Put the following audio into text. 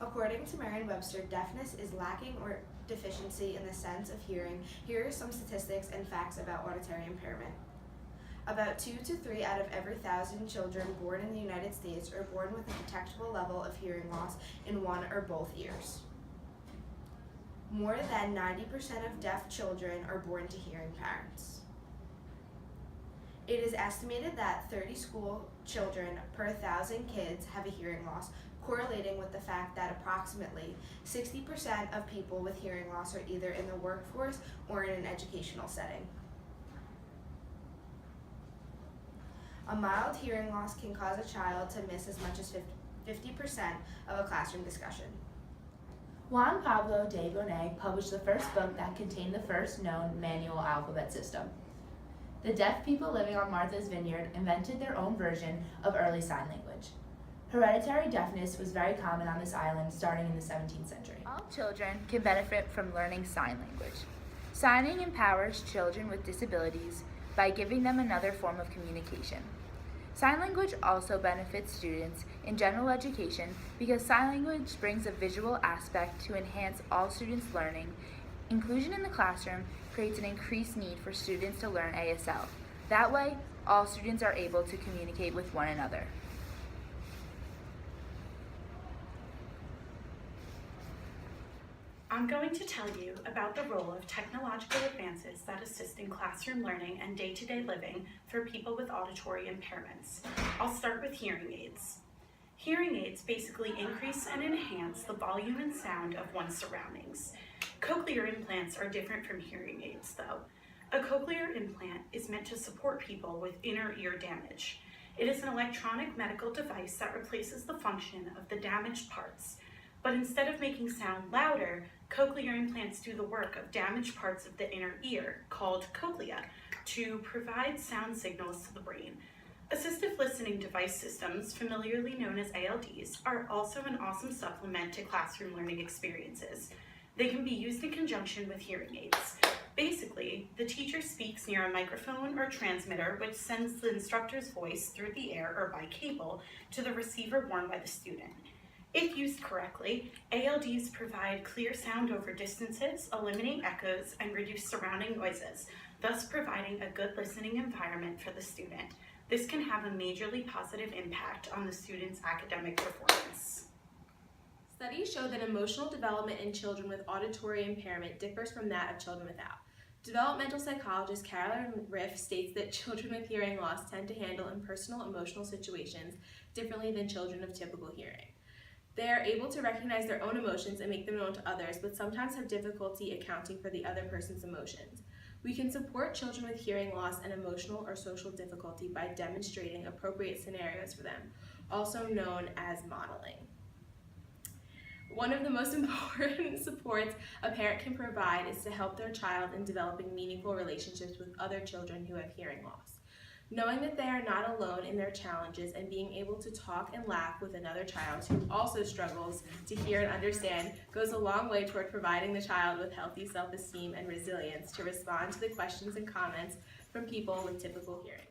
According to Merriam-Webster, deafness is lacking or deficiency in the sense of hearing. Here are some statistics and facts about auditory impairment. About 2 to 3 out of every 1,000 children born in the United States are born with a detectable level of hearing loss in one or both ears. More than 90% of deaf children are born to hearing parents. It is estimated that 30 school children per 1,000 kids have a hearing loss, correlating with the fact that approximately 60% of people with hearing loss are either in the workforce or in an educational setting. A mild hearing loss can cause a child to miss as much as 50% of a classroom discussion. Juan Pablo de Bonet published the first book that contained the first known manual alphabet system. The deaf people living on Martha's Vineyard invented their own version of early sign language. Hereditary deafness was very common on this island starting in the 17th century. All children can benefit from learning sign language. Signing empowers children with disabilities by giving them another form of communication. Sign language also benefits students in general education because sign language brings a visual aspect to enhance all students' learning. Inclusion in the classroom creates an increased need for students to learn ASL. That way, all students are able to communicate with one another. I'm going to tell you about the role of technological advances that assist in classroom learning and day-to-day living for people with auditory impairments. I'll start with hearing aids. Hearing aids basically increase and enhance the volume and sound of one's surroundings. Cochlear implants are different from hearing aids though. A cochlear implant is meant to support people with inner ear damage. It is an electronic medical device that replaces the function of the damaged parts. But instead of making sound louder, cochlear implants do the work of damaged parts of the inner ear, called cochlea, to provide sound signals to the brain. Assistive listening device systems, familiarly known as ALDs, are also an awesome supplement to classroom learning experiences. They can be used in conjunction with hearing aids. Basically, the teacher speaks near a microphone or transmitter which sends the instructor's voice through the air or by cable to the receiver worn by the student. If used correctly, ALDs provide clear sound over distances, eliminate echoes, and reduce surrounding noises, thus providing a good listening environment for the student. This can have a majorly positive impact on the student's academic performance. Studies show that emotional development in children with auditory impairment differs from that of children without. Developmental psychologist Carolyn Riff states that children with hearing loss tend to handle impersonal emotional situations differently than children of typical hearing. They are able to recognize their own emotions and make them known to others, but sometimes have difficulty accounting for the other person's emotions. We can support children with hearing loss and emotional or social difficulty by demonstrating appropriate scenarios for them, also known as modeling. One of the most important supports a parent can provide is to help their child in developing meaningful relationships with other children who have hearing loss. Knowing that they are not alone in their challenges and being able to talk and laugh with another child who also struggles to hear and understand goes a long way toward providing the child with healthy self-esteem and resilience to respond to the questions and comments from people with typical hearing.